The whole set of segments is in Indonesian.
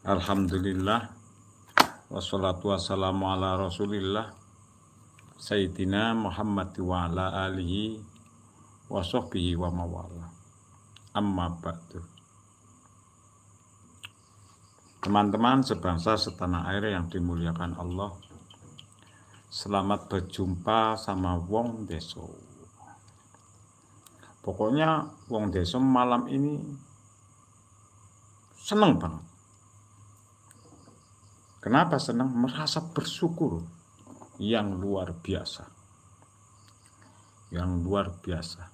Alhamdulillah, wassalatu wassalamu ala rasulillah Sayyidina Muhammad wa ala alihi wa sahbihi wa mawala. Amma ba'du. Teman-teman sebangsa setanah air yang dimuliakan Allah, selamat berjumpa sama wong deso. Pokoknya wong deso malam ini seneng banget. Kenapa senang? Merasa bersyukur yang luar biasa. Yang luar biasa.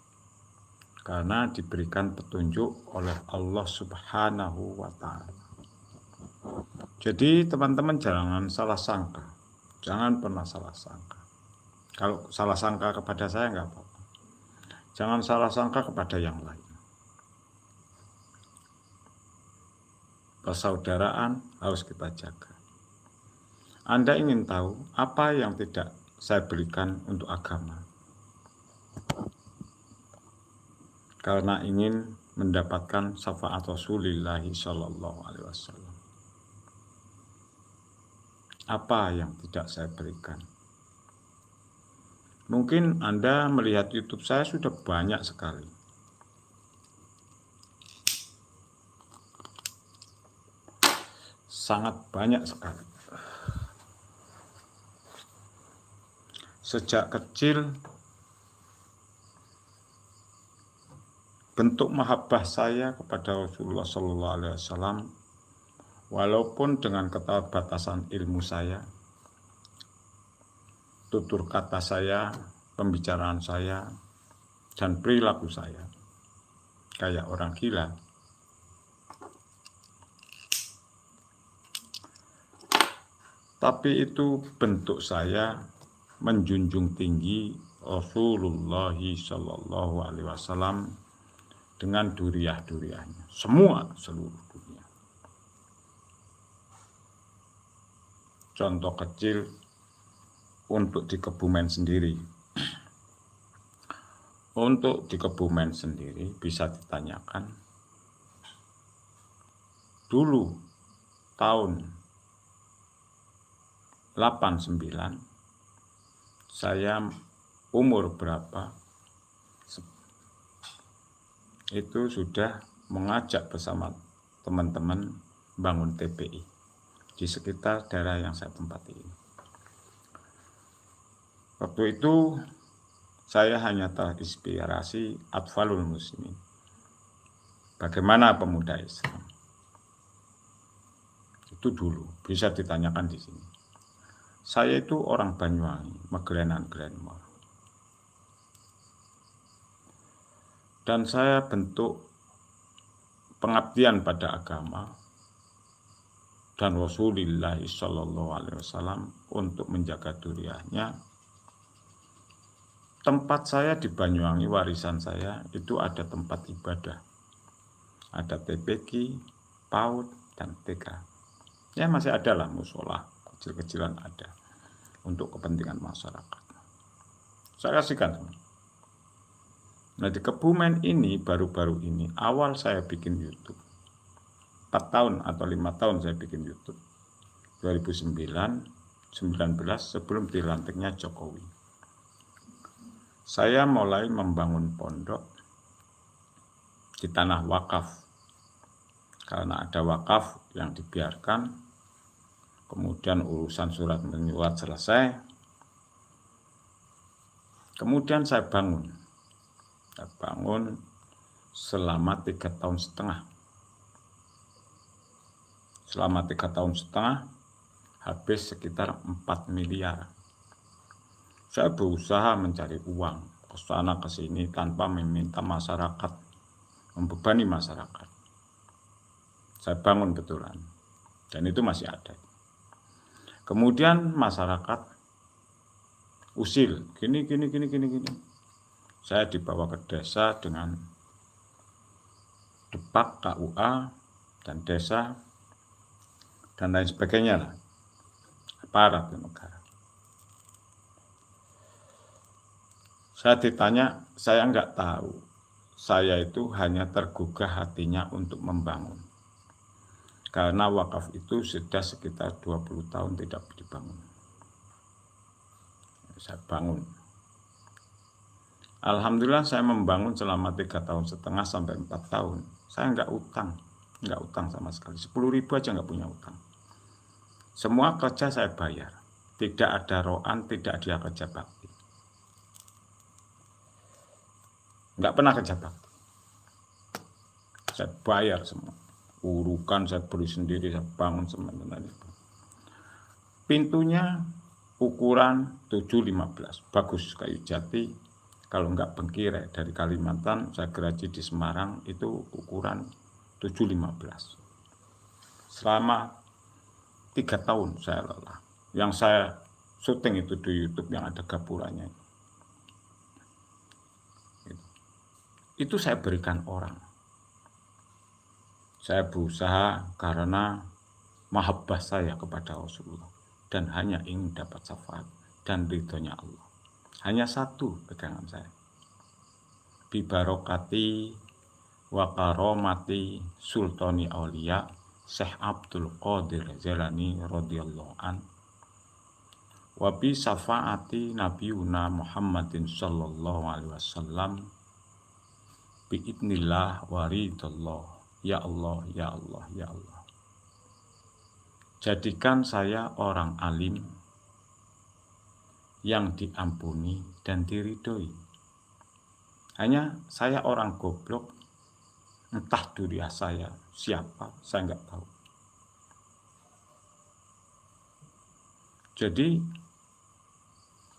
Karena diberikan petunjuk oleh Allah Subhanahu wa ta'ala. Jadi teman-teman jangan salah sangka. Jangan pernah salah sangka. Kalau salah sangka kepada saya nggak apa-apa. Jangan salah sangka kepada yang lain. Persaudaraan harus kita jaga. Anda ingin tahu apa yang tidak saya berikan untuk agama? Karena ingin mendapatkan syafaat Rasulullah sallallahu alaihi wasallam. Apa yang tidak saya berikan? Mungkin Anda melihat YouTube saya sudah banyak sekali. Sangat banyak sekali. Sejak kecil, bentuk mahabbah saya kepada Rasulullah Sallallahu Alaihi Wasallam, walaupun dengan keterbatasan ilmu saya, tutur kata saya, pembicaraan saya, dan perilaku saya, kayak orang gila. Tapi itu bentuk saya menjunjung tinggi Rasulullah Sallallahu Alaihi Wasallam dengan duriah-duriahnya, seluruh dunia. Contoh kecil untuk di Kebumen sendiri. Untuk di Kebumen sendiri bisa ditanyakan dulu tahun 89 saya umur berapa itu sudah mengajak bersama teman-teman bangun TPI di sekitar daerah yang saya tempati ini. Waktu itu saya hanya terinspirasi Atfalul Muslimin, bagaimana pemuda Islam. Itu dulu bisa ditanyakan di sini. Saya itu orang Banyuwangi, Meglenan Glenmore. Dan saya bentuk pengabdian pada agama dan Rasulullah Sallallahu Alaihi Wasallam untuk menjaga duriahnya. Tempat saya di Banyuwangi, warisan saya itu ada tempat ibadah, ada TPQ, PAUD, dan TK. Ya masih ada lah musola, kecil-kecilan ada untuk kepentingan masyarakat. Saya kasihkan. Nah di Kebumen ini baru-baru ini awal saya bikin YouTube. 4 tahun atau 5 tahun saya bikin YouTube. 2009, 19 sebelum dilantiknya Jokowi. Saya mulai membangun pondok di tanah wakaf. Karena ada wakaf yang dibiarkan, kemudian urusan surat menyurat selesai. Kemudian saya bangun selama 3 tahun setengah. Selama 3 tahun setengah habis sekitar 4 miliar. Saya berusaha mencari uang ke sana ke sini tanpa meminta masyarakat, membebani masyarakat. Saya bangun betulan dan itu masih ada. Kemudian masyarakat usil, gini. Saya dibawa ke desa dengan depak KUA dan desa dan lain sebagainya lah, aparat negara. Saya ditanya, saya nggak tahu. Saya itu hanya tergugah hatinya untuk membangun. Karena wakaf itu sudah sekitar 20 tahun tidak dibangun. Saya bangun. Alhamdulillah saya membangun selama 3,5 tahun sampai 4 tahun. Saya nggak utang sama sekali. 10.000 aja nggak punya utang. Semua kerja saya bayar. Tidak ada roan, tidak ada kerja bakti. Nggak pernah kerja bakti. Saya bayar semua. Urukan saya beli sendiri, saya bangun semuanya. Pintunya ukuran 7,15. Bagus, kayu jati. Kalau nggak bengkirek dari Kalimantan, saya geraji di Semarang, itu ukuran 7,15. Selama 3 tahun saya lelah. Yang saya syuting itu di YouTube yang ada gapuranya. Itu saya berikan orang. Saya berusaha karena mahabbah saya kepada Rasulullah dan hanya ingin dapat syafaat dan ridhonya Allah. Hanya satu pegangan saya. Bibarokati wa karomati sultani aulia Syekh Abdul Qadir Jailani radhiyallahu an wa bi syafaati nabiyuna Muhammadin sallallahu alaihi wasallam bi idnillah wa ridallah. Ya Allah, ya Allah, ya Allah. Jadikan saya orang alim yang diampuni dan diridhoi. Hanya saya orang goblok, entah diri saya siapa, saya nggak tahu. Jadi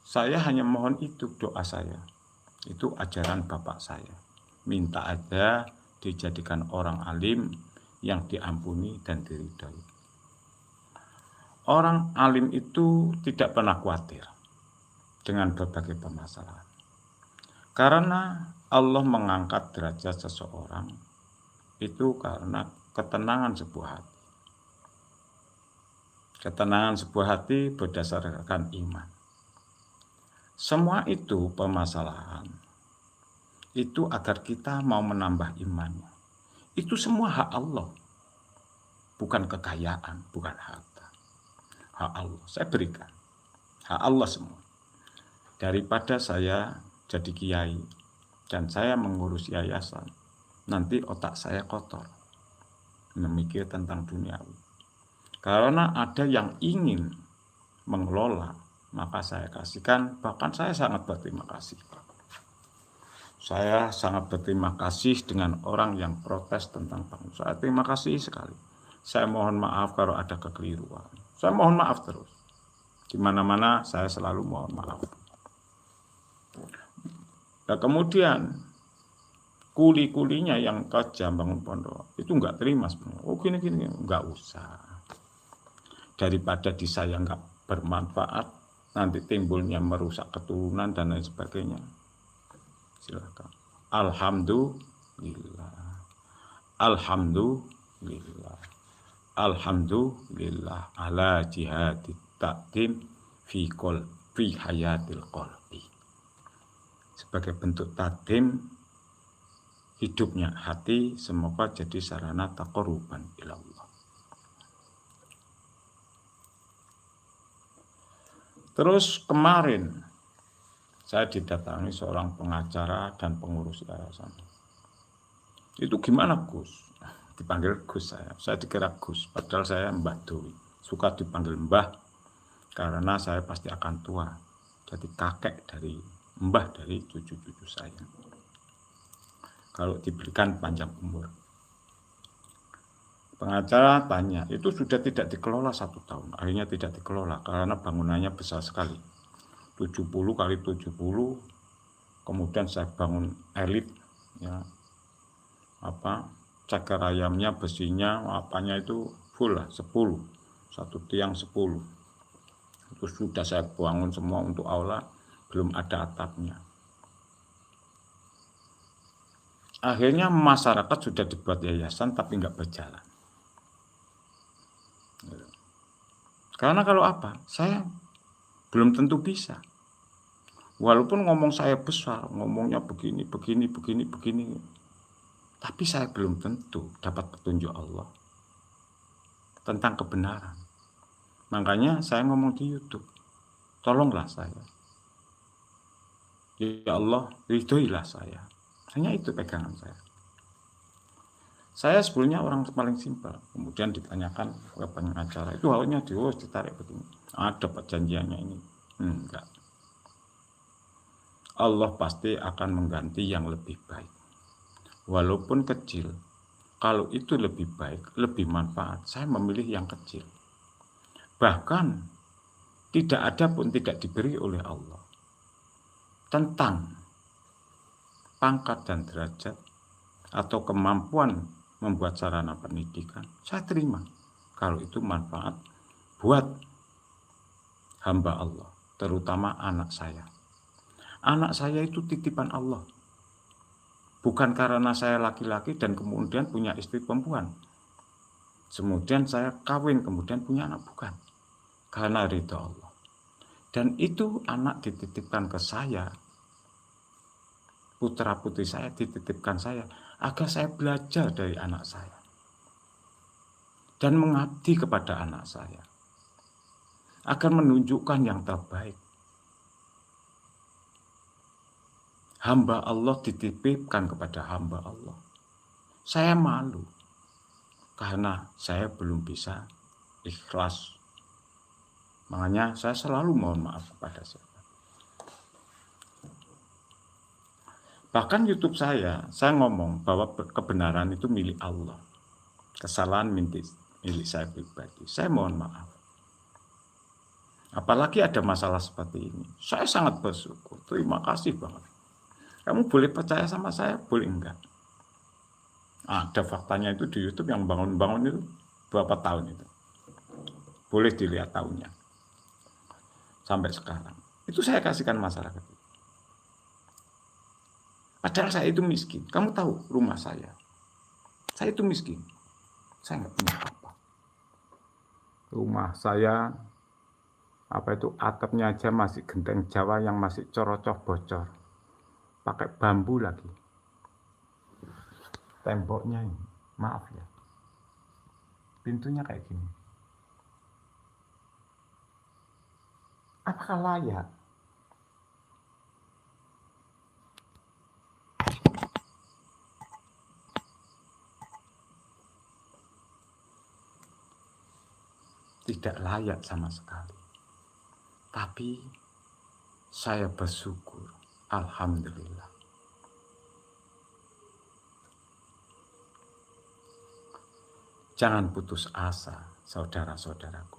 saya hanya mohon itu doa saya. Itu ajaran bapak saya. Minta aja dijadikan orang alim yang diampuni dan diridhoi. Orang alim itu tidak pernah khawatir dengan berbagai permasalahan. Karena Allah mengangkat derajat seseorang itu karena ketenangan sebuah hati. Ketenangan sebuah hati berdasarkan iman. Semua itu permasalahan itu agar kita mau menambah imannya. Itu semua hak Allah. Bukan kekayaan, bukan harta. Hak Allah, saya berikan. Hak Allah semua. Daripada saya jadi kiai dan saya mengurus yayasan, nanti otak saya kotor. Memikir tentang duniawi. Karena ada yang ingin mengelola, maka saya kasihkan, bahkan saya sangat berterima kasih. Saya sangat berterima kasih dengan orang yang protes tentang bangun. Saya terima kasih sekali. Saya mohon maaf kalau ada kekeliruan. Saya mohon maaf terus. Di mana-mana saya selalu mohon maaf. Nah, kemudian kuli-kulinya yang kerja bangun pondok itu nggak terima sebenarnya. Oh gini-gini, nggak usah. Daripada di saya nggak bermanfaat, nanti timbulnya merusak keturunan dan lain sebagainya. Silakan. Alhamdulillah. Alhamdulillah. Alhamdulillah ala jihadit takdim fi hayatil qalbi. Sebagai bentuk takdim hidupnya hati, semoga jadi sarana taqarruban ila Allah. Terus kemarin saya didatangi seorang pengacara dan pengurus yayasan. Itu gimana Gus? Dipanggil Gus saya. Saya dikira Gus, padahal saya Mbah Doi. Suka dipanggil Mbah karena saya pasti akan tua. Jadi kakek dari Mbah dari cucu-cucu saya. Kalau diberikan panjang umur. Pengacara tanya, itu sudah tidak dikelola 1 tahun. Akhirnya tidak dikelola karena bangunannya besar sekali. 70 kali 70, kemudian saya bangun elit, ya, cagar ayamnya, besinya, apanya itu full lah, 10, satu tiang 10. Itu sudah saya bangun semua untuk aula, belum ada atapnya. Akhirnya masyarakat sudah dibuat yayasan tapi nggak berjalan. Karena kalau apa? Saya belum tentu bisa. Walaupun ngomong saya besar, ngomongnya begini. Tapi saya belum tentu dapat petunjuk Allah. tentang kebenaran. Makanya saya ngomong di YouTube, tolonglah saya. Ya Allah, ridhoilah saya. Hanya itu pegangan saya. Saya sebelumnya orang paling simpel. Kemudian ditanyakan ke pengacara, itu halnya ditarik begini. Ada perjanjiannya ini. Enggak. Allah pasti akan mengganti yang lebih baik. Walaupun kecil, kalau itu lebih baik, lebih manfaat, saya memilih yang kecil. Bahkan tidak ada pun tidak diberi oleh Allah tentang pangkat dan derajat atau kemampuan membuat sarana pendidikan. Saya terima kalau itu manfaat buat hamba Allah, terutama anak saya. Anak saya itu titipan Allah. Bukan karena saya laki-laki dan kemudian punya istri perempuan. Kemudian saya kawin, kemudian punya anak, bukan. Karena ridho Allah. Dan itu anak dititipkan ke saya, putra putri saya dititipkan saya, agar saya belajar dari anak saya. Dan mengabdi kepada anak saya. Agar menunjukkan yang terbaik. Hamba Allah dititipkan kepada hamba Allah. Saya malu. Karena saya belum bisa ikhlas. Makanya saya selalu mohon maaf kepada saya. Bahkan YouTube saya ngomong bahwa kebenaran itu milik Allah. Kesalahan milik saya pribadi. Saya mohon maaf. Apalagi ada masalah seperti ini. Saya sangat bersyukur. Terima kasih banget. Kamu boleh percaya sama saya, boleh enggak? Ada faktanya itu di YouTube yang bangun-bangun itu berapa tahun itu. Boleh dilihat tahunnya. Sampai sekarang. Itu saya kasihkan masyarakat. Padahal saya itu miskin. Kamu tahu rumah saya. Saya itu miskin. Saya nggak punya apa. Rumah saya, atapnya aja masih genteng Jawa yang masih corocoh bocor. Pakai bambu lagi. Temboknya ini, maaf ya. Pintunya kayak gini. Apakah layak? Tidak layak sama sekali. Tapi saya bersyukur, alhamdulillah. Jangan putus asa, saudara-saudaraku.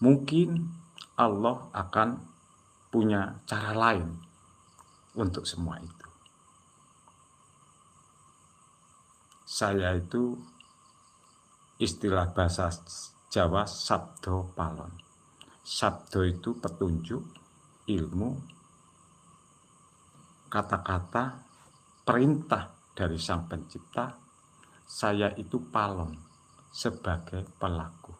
Mungkin Allah akan punya cara lain untuk semua itu. Saya itu istilah bahasa Jawa sabdo palon. Sabdo itu petunjuk, ilmu, kata-kata, perintah dari Sang Pencipta. Saya itu palon sebagai pelaku.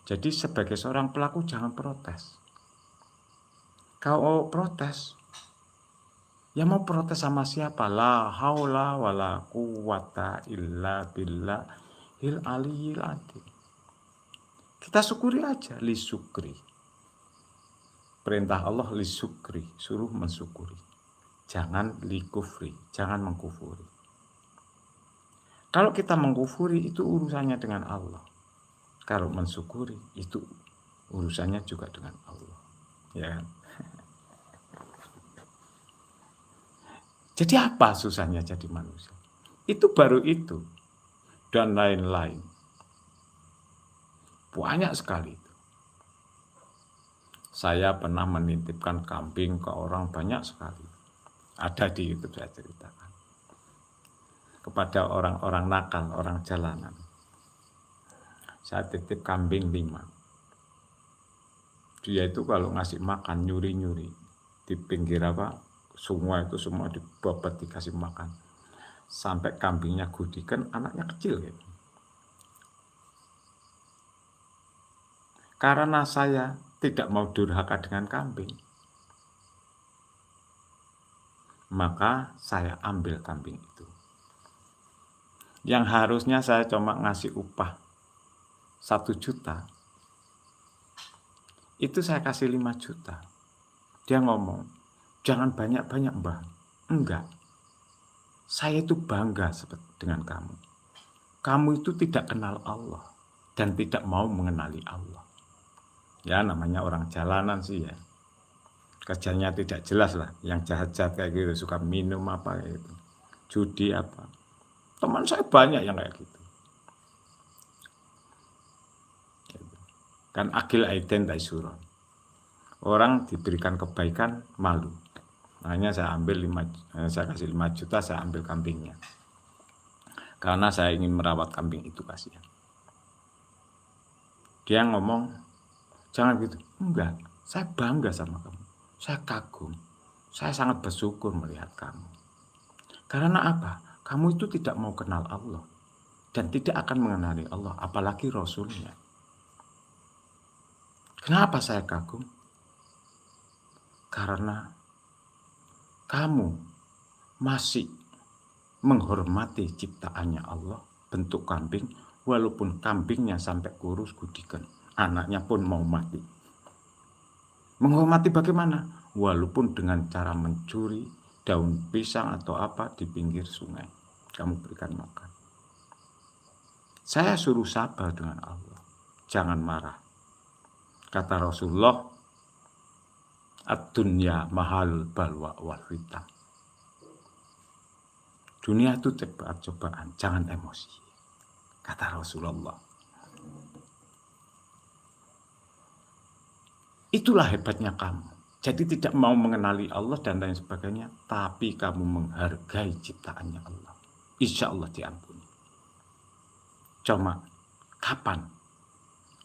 Jadi sebagai seorang pelaku jangan protes. Kalau protes, ya mau protes sama siapa? La haula wala quwata illa billahil aliyil azim. Kita syukuri aja, li syukri. Perintah Allah li syukri, suruh mensyukuri. Jangan li kufri, jangan mengkufuri. Kalau kita mengkufuri itu urusannya dengan Allah. Kalau mensyukuri itu urusannya juga dengan Allah. Ya kan? Jadi apa susahnya jadi manusia? Itu baru itu. Dan lain-lain. Banyak sekali itu. Saya pernah menitipkan kambing ke orang banyak sekali. Ada di YouTube saya ceritakan. Kepada orang-orang nakal, orang jalanan. Saya titip kambing 5. Dia itu kalau ngasih makan nyuri-nyuri. Di pinggir semua itu semua dibobot dikasih makan. Sampai kambingnya gudikan, anaknya kecil gitu. Karena saya tidak mau durhaka dengan kambing, maka saya ambil kambing itu. Yang harusnya saya cuma ngasih upah 1 juta, itu saya kasih 5 juta. Dia ngomong, jangan banyak-banyak Mbah. Enggak, saya itu bangga dengan kamu. Kamu itu tidak kenal Allah dan tidak mau mengenali Allah. Ya namanya orang jalanan sih ya. Kerjanya tidak jelas lah. Yang jahat-jahat kayak gitu, suka minum apa gitu, judi apa. Teman saya banyak yang kayak gitu. Kan akil aiden tak suruh. Orang diberikan kebaikan malu. Makanya saya kasih 5 juta, saya ambil kambingnya. Karena saya ingin merawat kambing itu, kasihan. Dia ngomong, jangan gitu. Enggak, saya bangga sama kamu. Saya kagum. Saya sangat bersyukur melihat kamu. Karena apa? Kamu itu tidak mau kenal Allah. Dan tidak akan mengenali Allah, apalagi Rasulnya. Kenapa saya kagum? Karena kamu masih menghormati ciptaannya Allah, bentuk kambing, walaupun kambingnya sampai kurus gudikan, anaknya pun mau mati. Menghormati bagaimana? Walaupun dengan cara mencuri daun pisang atau apa di pinggir sungai, kamu berikan makan. Saya suruh sabar dengan Allah, jangan marah. Kata Rasulullah, ad-dunya mahal balwa wal fitnah. Dunia itu cobaan, jangan emosi. Kata Rasulullah. Itulah hebatnya kamu. Jadi tidak mau mengenali Allah dan lain sebagainya, tapi kamu menghargai ciptaannya Allah. Insya Allah diampuni. Cuma kapan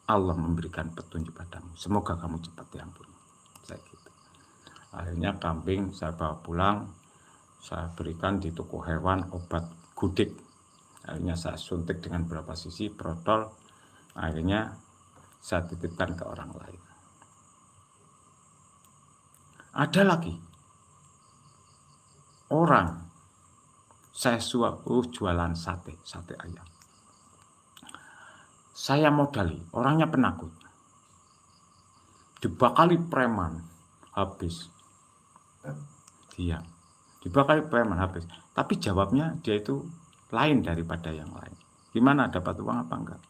Allah memberikan petunjuk padamu? Semoga kamu cepat diampuni. Saya gitu. Akhirnya kambing saya bawa pulang, saya berikan di toko hewan obat gudik. Akhirnya saya suntik dengan beberapa sisi protol. Akhirnya saya titipkan ke orang lain. Ada lagi orang saya suruh jualan sate ayam. Saya modali, orangnya penakut. Dibakali preman, habis. Diam. Dibakali preman, habis. Tapi jawabnya dia itu lain daripada yang lain. Gimana, dapat uang apa enggak?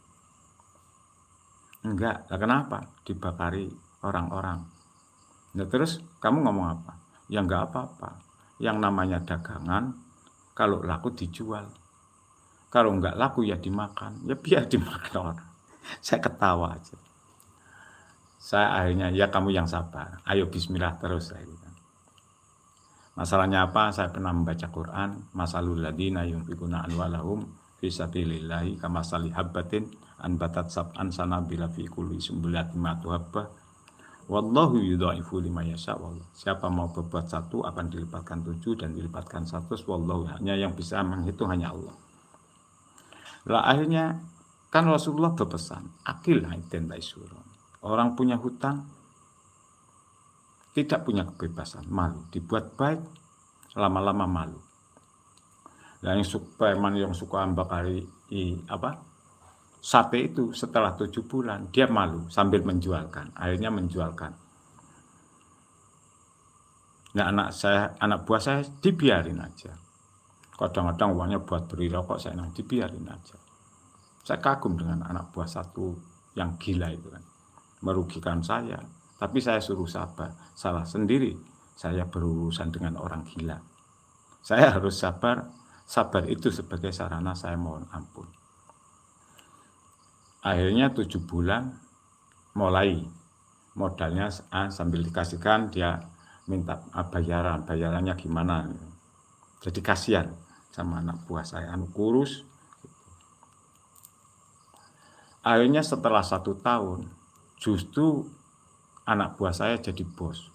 Enggak. Lah kenapa? Dibakari orang-orang. Nah, terus kamu ngomong apa? Ya enggak apa-apa. Yang namanya dagangan, kalau laku dijual. Kalau enggak laku ya dimakan. Ya biar dimakan orang. Saya ketawa aja. Saya akhirnya, ya kamu yang sabar. Ayo bismillah terus. Masalahnya apa? Saya pernah membaca Quran. Masalul ladina yunfikuna anwalahum fisabilillahi kamasali habbatin anbatat sab'an sanabila fi kulli sumbulatin matu habbah. Wallahu yudha'ifu liman yasha. Siapa mau berbuat 1 akan dilipatkan 7 dan dilipatkan 100. Wallahu, hanya yang bisa menghitung hanya Allah. Lah akhirnya kan Rasulullah berpesan, akil aiden ta'isurun. Orang punya hutang tidak punya kebebasan, malu. Dibuat baik, lama-lama malu. Nah, yang suka bakari sate itu setelah 7 bulan dia malu sambil menjualkan. Akhirnya menjualkan. Nah, anak buah saya dibiarin aja. Kadang-kadang uangnya buat beli rokok, saya dibiarin aja. Saya kagum dengan anak buah satu yang gila itu kan. Merugikan saya, tapi saya suruh sabar. Salah sendiri saya berurusan dengan orang gila. Saya harus sabar. Sabar itu sebagai sarana saya mohon ampun. Akhirnya 7 bulan mulai modalnya sambil dikasihkan, dia minta bayarannya gimana. Jadi kasihan sama anak buah saya, kurus. Akhirnya setelah 1 tahun justru anak buah saya jadi bos.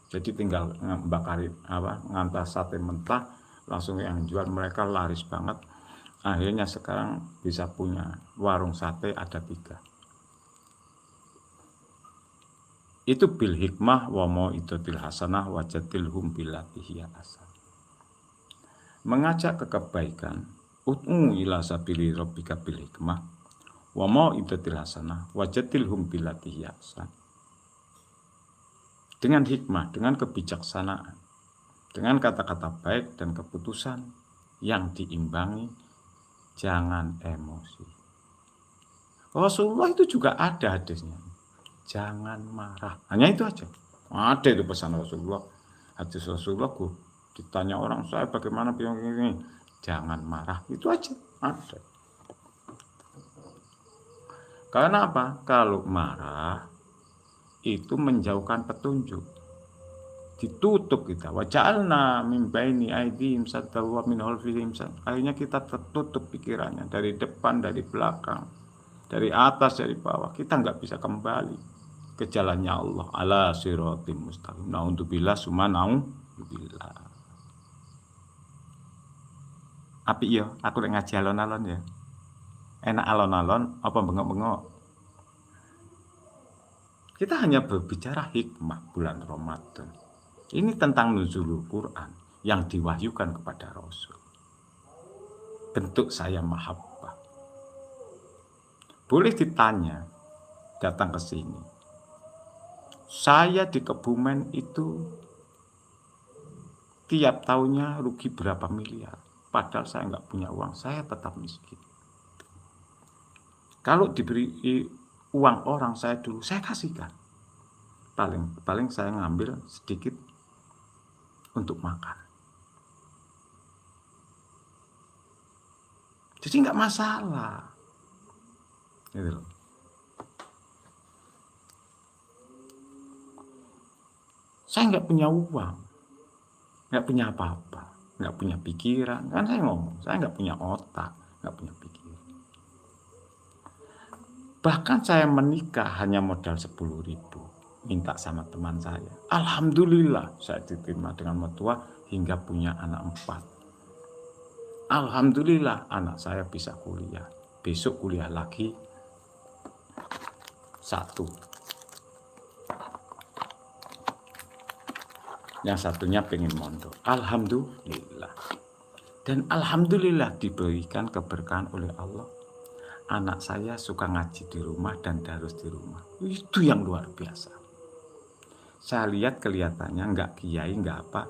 Jadi tinggal ngantar sate mentah, langsung yang jual, mereka laris banget. Akhirnya sekarang bisa punya warung sate ada 3. Itu bil hikmah wa mau'izatil hasanah wajadilhum billati hiya ahsan. Mengajak ke kebaikan Ud'u ila sabili rabbika bil hikmah wa mau'izatil hasanah wajadilhum billati hiya ahsan. Dengan hikmah, dengan kebijaksanaan, dengan kata-kata baik dan keputusan yang diimbangi, jangan emosi. Rasulullah itu juga ada hadisnya. Jangan marah. Hanya itu aja. Ada itu pesan Rasulullah. Hadis Rasulullah ditanya orang, saya bagaimana begini? Jangan marah. Itu aja. Ada. Karena apa? Kalau marah itu menjauhkan petunjuk. Ditutup kita. Waja'alna min baini aydihim sadda wa min khalfihim sadda. Akhirnya kita tertutup pikirannya dari depan, dari belakang, dari atas, dari bawah. Kita nggak bisa kembali ke jalannya Allah. Ala siratim mustaqim. Na'udzubillah summa na'udzubillah. Api ya, aku lek ngaji alon-alon ya. Enak alon-alon apa bengok-bengok. Kita hanya berbicara hikmah bulan Ramadan. Ini tentang nuzulul Quran yang diwahyukan kepada Rasul. Bentuk saya mahabbah. Boleh ditanya, datang ke sini. Saya di Kebumen itu tiap tahunnya rugi berapa miliar. Padahal saya nggak punya uang, saya tetap miskin. Kalau diberi uang orang saya dulu, saya kasihkan. Paling saya ngambil sedikit untuk makan. Jadi nggak masalah. Gitu loh. Saya nggak punya uang, nggak punya apa-apa, nggak punya pikiran. Kan saya ngomong, saya nggak punya otak, nggak punya pikiran. Bahkan saya menikah hanya modal 10.000, minta sama teman saya. Alhamdulillah saya diterima dengan mertua hingga punya anak 4. Alhamdulillah anak saya bisa kuliah. Besok kuliah lagi 1. Yang satunya pengen mondok. Alhamdulillah. Dan alhamdulillah diberikan keberkahan oleh Allah. Anak saya suka ngaji di rumah dan darus di rumah. Itu yang luar biasa. Saya lihat kelihatannya nggak kiai, nggak apa.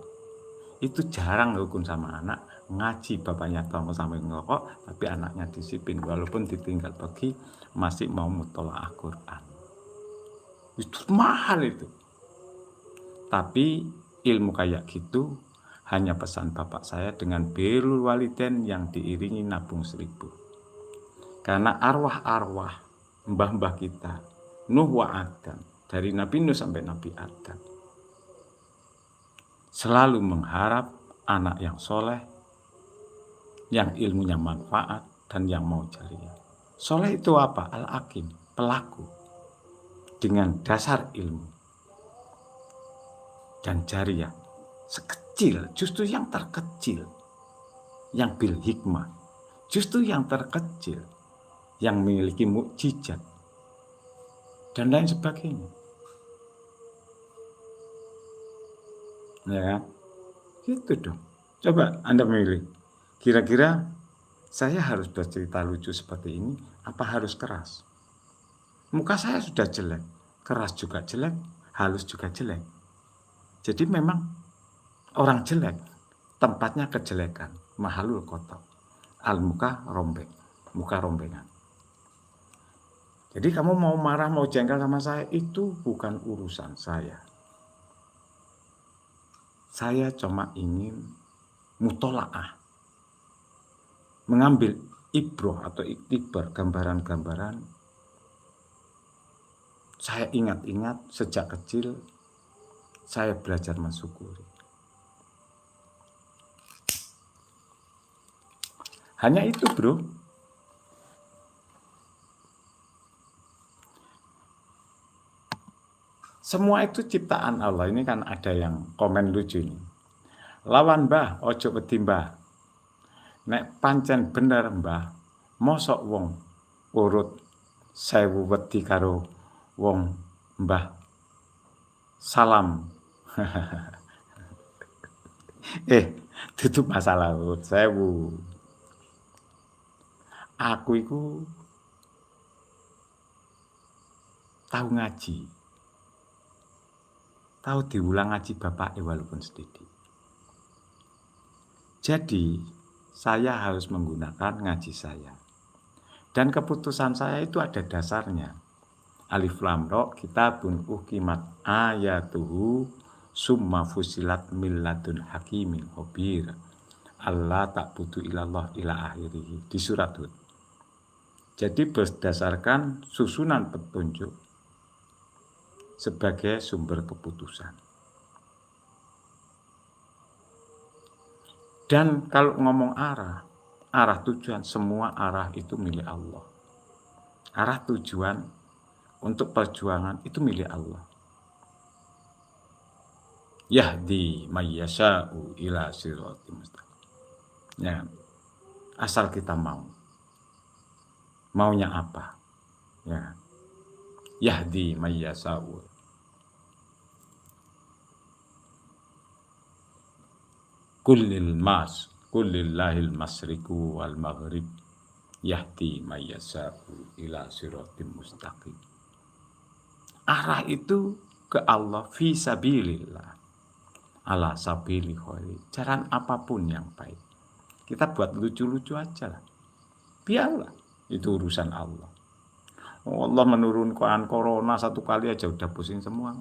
Itu jarang rukun sama anak. Ngaji bapaknya tonggo sampai ngerokok, tapi anaknya disiplin. Walaupun ditinggal pergi, masih mau mutola'ah Quran. Itu mahal itu. Tapi ilmu kayak gitu hanya pesan bapak saya dengan birrul walidain yang diiringi nabung 1000. Karena arwah-arwah mbah-mbah kita, Nuh wa Adam, dari Nabi Nuh sampai Nabi Adam, selalu mengharap anak yang soleh, yang ilmunya manfaat, dan yang mau jariah. Soleh itu apa? Al-Aqim, pelaku, dengan dasar ilmu. Dan jariah, sekecil, justru yang terkecil, yang bil hikmah, justru yang terkecil, yang memiliki mukjizat, dan lain sebagainya. Ya kan? Gitu dong. Coba Anda memilih. Kira-kira saya harus bercerita lucu seperti ini, apa harus keras? Muka saya sudah jelek, keras juga jelek, halus juga jelek. Jadi memang orang jelek, tempatnya kejelekan, mahalul kotor. Al-muka rombeng, muka rombengan. Jadi kamu mau marah, mau jengkel sama saya, itu bukan urusan saya. Saya cuma ingin mutola'ah, mengambil ibroh atau iktibar, gambaran-gambaran. Saya ingat-ingat sejak kecil, saya belajar mensyukuri. Hanya itu, bro. Semua itu ciptaan Allah. Ini kan ada yang komen lucu ini. Lawan mbah, ojo wedi mbah. Nek pancen bener mbah, mosok wong urut 1000 wedi karo wong mbah. Salam. Tutup masalah urut 1000. Aku iku tahu ngaji. Tahu diulang ngaji bapake walaupun sedikit. Jadi, saya harus menggunakan ngaji saya. Dan keputusan saya itu ada dasarnya. Alif Lam Ra kitabun uhkimat ayatuhu summa fusilat milladun hakimin khabir. Allah tak butuh ilallah ila akhirih di surat Hud. Jadi berdasarkan susunan petunjuk sebagai sumber keputusan. Dan kalau ngomong arah tujuan, semua arah itu milik Allah. Arah tujuan untuk perjuangan itu milik Allah. Yahdi mayyasha'u ila siratim mustaqim. Ya, asal kita mau. Maunya apa? Ya. Yahdi mayyasha'u. Kullillahil masriku wal maghrib. Yahdi mayyasha'u ila siratim mustaqim. Arah itu ke Allah fi sabilillah. Ala sabili khairi. Jalan apapun yang baik. Kita buat lucu-lucu aja lah. Biarlah. Itu urusan Allah. Allah menurunkan corona satu kali aja udah pusing semua.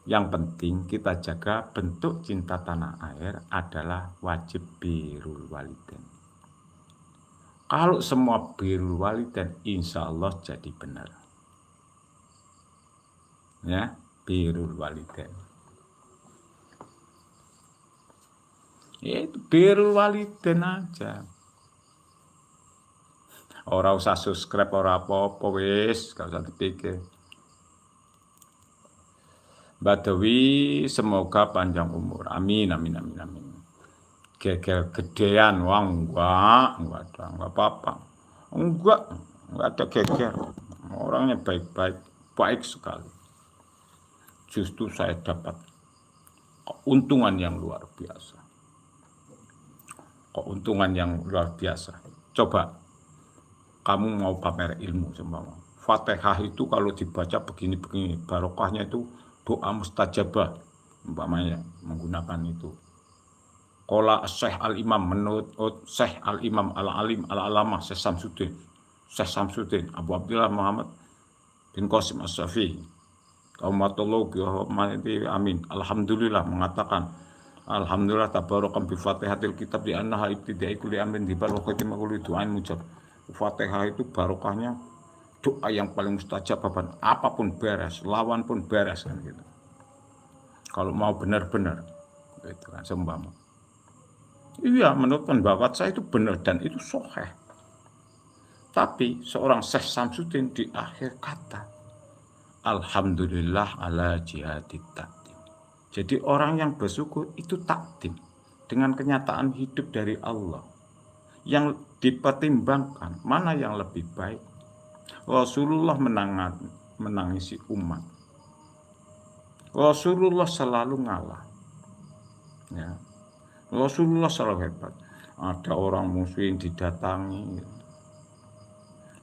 Yang penting kita jaga bentuk cinta tanah air adalah wajib birrul walidain. Kalau semua birrul walidain, insya Allah jadi benar. Ya, birrul walidain. Ya itu birrul walidain aja. Ora usah subscribe, ora apa-apa wis, gak usah dipikir. Badawi semoga panjang umur. Amin, amin, amin, amin. Geger gedean, wang enggak ada, enggak apa-apa. Enggak ada geger. Orangnya baik-baik, baik sekali. Justru saya dapat keuntungan yang luar biasa. Keuntungan yang luar biasa. Coba kamu mau pamer ilmu sembama. Fatihah itu kalau dibaca begini-begini, barokahnya itu doa mustajabah, umpamanya menggunakan itu. Qala Syekh Al-Imam menurut Syekh Al-Imam Al-Alim Al-Alamah Syekh Samsuddin Abu Abdullah Muhammad bin Qasim As-Safi kaumatologi amin. Alhamdulillah mengatakan alhamdulillah tabarakam bi Fatihatil kitab di annaha ibtidai kulli amrin dibal wa khatimah kulli du'ain mujab. Fatihah itu barokahnya doa yang paling mustajab, apapun beres, lawan pun beres kan gitu. Kalau mau benar-benar gitu kan sembama. Iya, menurut pendapat saya itu benar dan itu sahih. Tapi seorang Syekh Samsuddin di akhir kata alhamdulillah ala jihadit takdim. Jadi orang yang bersyukur itu takdim dengan kenyataan hidup dari Allah. Yang dipertimbangkan mana yang lebih baik. Rasulullah menangisi umat. Rasulullah selalu ngalah. Ya. Rasulullah selalu hebat. Ada orang muslim didatangi.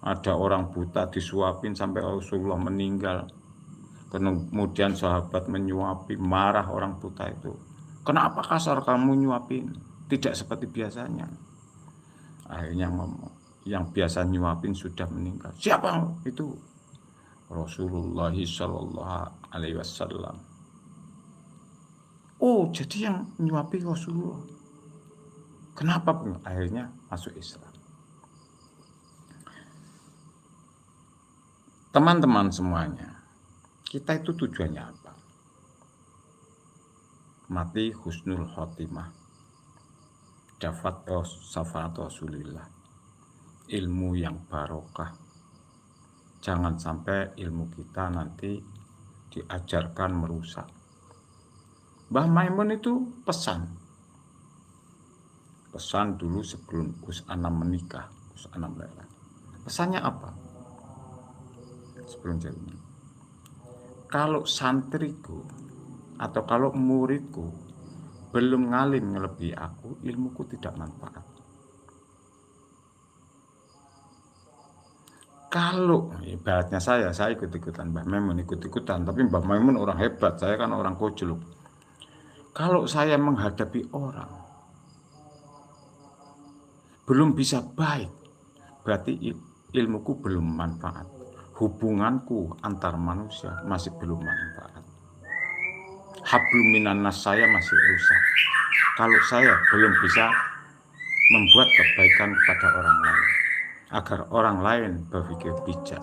Ada orang buta disuapin sampai Rasulullah meninggal. Kemudian sahabat menyuapi, marah orang buta itu. Kenapa kasar kamu nyuapin? Tidak seperti biasanya. Akhirnya ngomong, yang biasa nyuapin sudah meninggal. Siapa itu? Rasulullah Sallallahu Alaihi Wasallam. Oh, jadi yang nyuapi Rasulullah. Kenapa? Akhirnya masuk Islam. Teman-teman semuanya, kita itu tujuannya apa? Mati husnul khotimah. Dapat syafaat Rasulillah, ilmu yang barokah. Jangan sampai ilmu kita nanti diajarkan merusak. Mbah Maimun itu pesan dulu sebelum Gus Anam menikah, Gus Anam Lela. Pesannya apa? Sebelum jadi kalau santriku atau kalau muridku belum ngalim melebihi aku, ilmuku tidak manfaat. Kalau ibaratnya saya ikut-ikutan Mbah Maimun, ikut-ikutan, tapi Mbah Maimun orang hebat, saya kan orang kojluk. Kalau saya menghadapi orang belum bisa baik, berarti ilmuku belum manfaat. Hubunganku antar manusia masih belum manfaat. Hablum minan nas saya masih rusak. Kalau saya belum bisa membuat kebaikan kepada orang lain, agar orang lain berpikir bijak.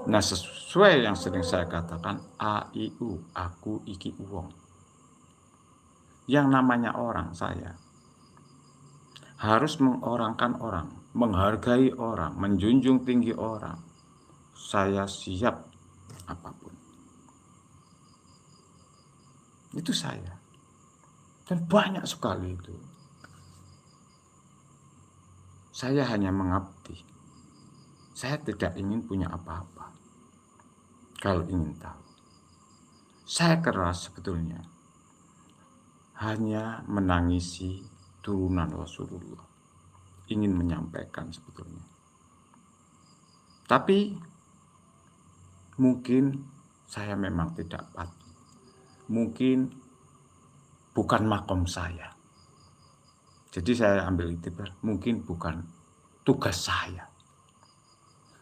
Nah, sesuai yang sering saya katakan, AIU, aku iki uwong. Yang namanya orang, saya harus mengorangkan orang, menghargai orang, menjunjung tinggi orang. Saya siap apapun. Itu saya. Dan banyak sekali itu. Saya hanya mengabdi. Saya tidak ingin punya apa-apa. Kalau ingin tahu. Saya keras sebetulnya. Hanya menangisi turunan Rasulullah. Ingin menyampaikan sebetulnya. Tapi mungkin saya memang tidak patut. Mungkin bukan makom saya. Jadi saya ambil iktibar, mungkin bukan tugas saya.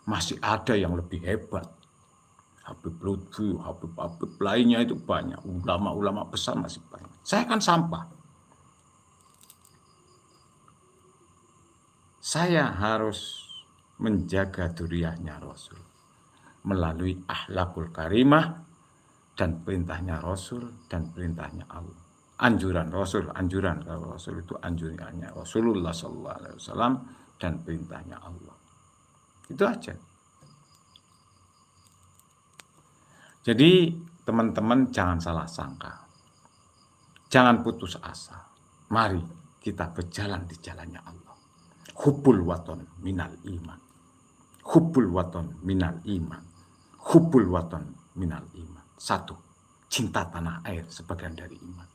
Masih ada yang lebih hebat. Habib Lutfi, Habib lainnya itu banyak. Ulama-ulama besar masih banyak. Saya kan sampah. Saya harus menjaga duriahnya Rasul. Melalui akhlakul karimah dan perintahnya Rasul dan perintahnya Allah. Anjuran Rasul, kalau Rasul itu anjurannya Rasulullah SAW dan perintahnya Allah. Itu aja. Jadi teman-teman jangan salah sangka. Jangan putus asa. Mari kita berjalan di jalannya Allah. Hubbul waton minal iman. Hubbul waton minal iman. Hubbul waton minal iman. 1. Cinta tanah air sebagian dari iman.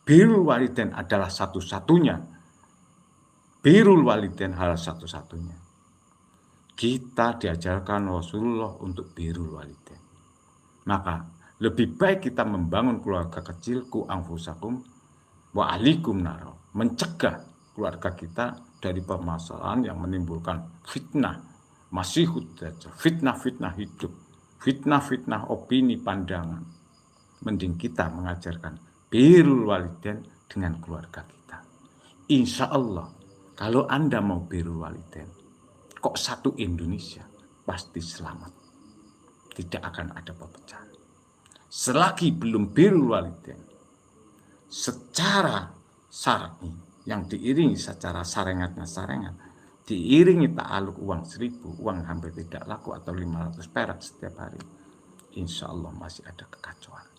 Birrul walidain adalah satu-satunya. Birrul walidain hal satu-satunya. Kita diajarkan Rasulullah untuk birrul walidain. Maka lebih baik kita membangun keluarga kecil ku anfusakum wa ahlikum naro. Mencegah keluarga kita dari permasalahan yang menimbulkan fitnah, masihud dajjal, fitnah-fitnah hidup, fitnah-fitnah opini pandangan. Mending kita mengajarkan birrul walidain dengan keluarga kita. Insya Allah kalau Anda mau birrul walidain, kok satu Indonesia pasti selamat. Tidak akan ada perpecahan. Selagi belum birrul walidain secara syar'i yang diiringi secara sarengatnya sarengat, diiringi ta'aluk uang 1.000, uang hampir tidak laku atau 500 perak setiap hari, insya Allah masih ada kekacauan.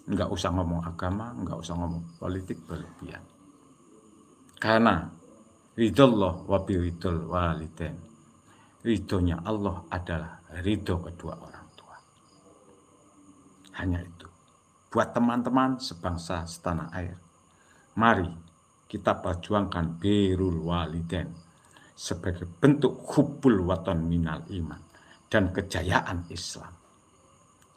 Enggak usah ngomong agama, enggak usah ngomong politik berlebihan. Karena ridhollah wa biridhol walidain. Ridhonya Allah adalah ridho kedua orang tua. Hanya itu. Buat teman-teman sebangsa setanah air, mari kita perjuangkan birrul walidain sebagai bentuk hubbul waton minal iman dan kejayaan Islam.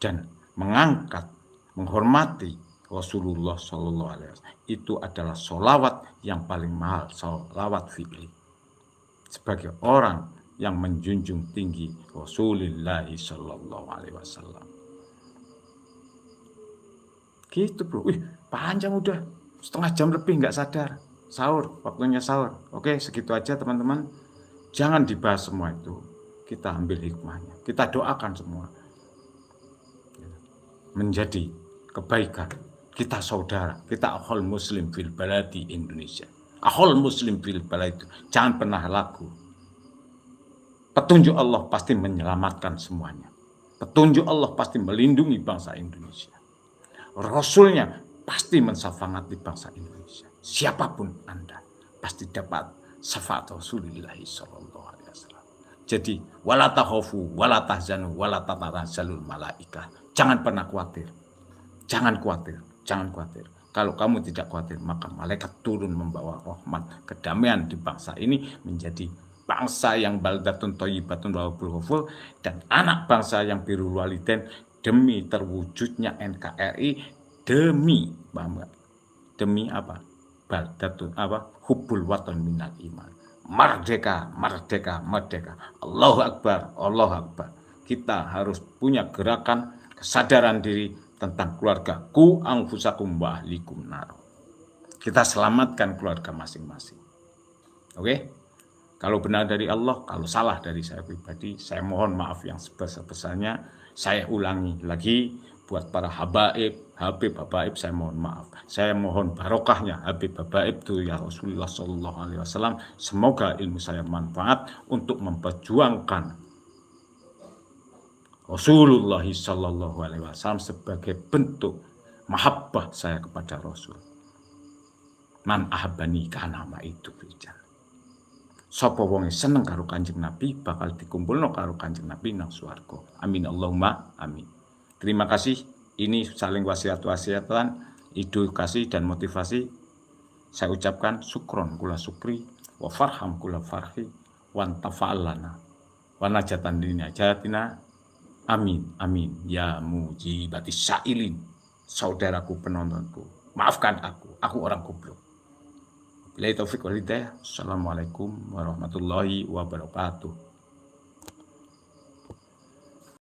Dan mengangkat, menghormati Rasulullah SAW. Itu adalah sholawat yang paling mahal, sholawat fi'li. Sebagai orang yang menjunjung tinggi Rasulullah SAW. Gitu bro. Panjang udah. Setengah jam lebih nggak sadar. Sahur, waktunya sahur. Oke, segitu aja teman-teman. Jangan dibahas semua itu. Kita ambil hikmahnya. Kita doakan semua. Menjadi kebaikan. Kita saudara. Kita akhul muslim fil baladi Indonesia. Akhul muslim fil baladi. Jangan pernah lagu. Petunjuk Allah pasti menyelamatkan semuanya. Petunjuk Allah pasti melindungi bangsa Indonesia. Rasulnya pasti mensafangati bangsa Indonesia. Siapapun Anda pasti dapat syafaat Rasulullah SAW. Jadi wala takhafu wala tahzanu wala tatanazalul malaikah. Jangan pernah khawatir. Jangan khawatir. Jangan khawatir. Kalau kamu tidak khawatir, maka malaikat turun membawa rahmat, kedamaian di bangsa ini menjadi bangsa yang baldatun thayyibatun wa rabbul ghafur, dan anak bangsa yang birrul walidain, demi terwujudnya NKRI, demi apa? Baldatun hubbul watan minal iman. Merdeka, merdeka, merdeka. Allahu Akbar, Allahu Akbar. Kita harus punya gerakan kesadaran diri tentang keluarga. Ku anfusakum wa ahlikum nar. Kita selamatkan keluarga masing-masing. Oke? Kalau benar dari Allah, kalau salah dari saya pribadi, saya mohon maaf yang sebesar-besarnya. Saya ulangi lagi buat para Habib Habaib, saya mohon maaf. Saya mohon barokahnya Habib Habaib itu ya Rasulullah Shallallahu Alaihi Wasallam. Semoga ilmu saya manfaat untuk memperjuangkan Rasulullah Shallallahu Alaihi Wasallam sebagai bentuk mahabbah saya kepada Rasul. Man ahabani kana ma itu rijal. Sapa wong seneng karo Kanjeng Nabi bakal dikumpulno karo Kanjeng Nabi nang swarga. Amin Allahumma amin. Terima kasih. Ini saling wasiat-wasiatan, edukasi dan motivasi. Saya ucapkan syukron kula syukri wa farham kula farhi wa tafa'allana wa najatan dunya jatina. Amin, amin. Ya mujibatis sa'ilin. Saudaraku penontonku, maafkan aku orang goblok. Billahi taufik wal hidayah. Assalamualaikum warahmatullahi wabarakatuh.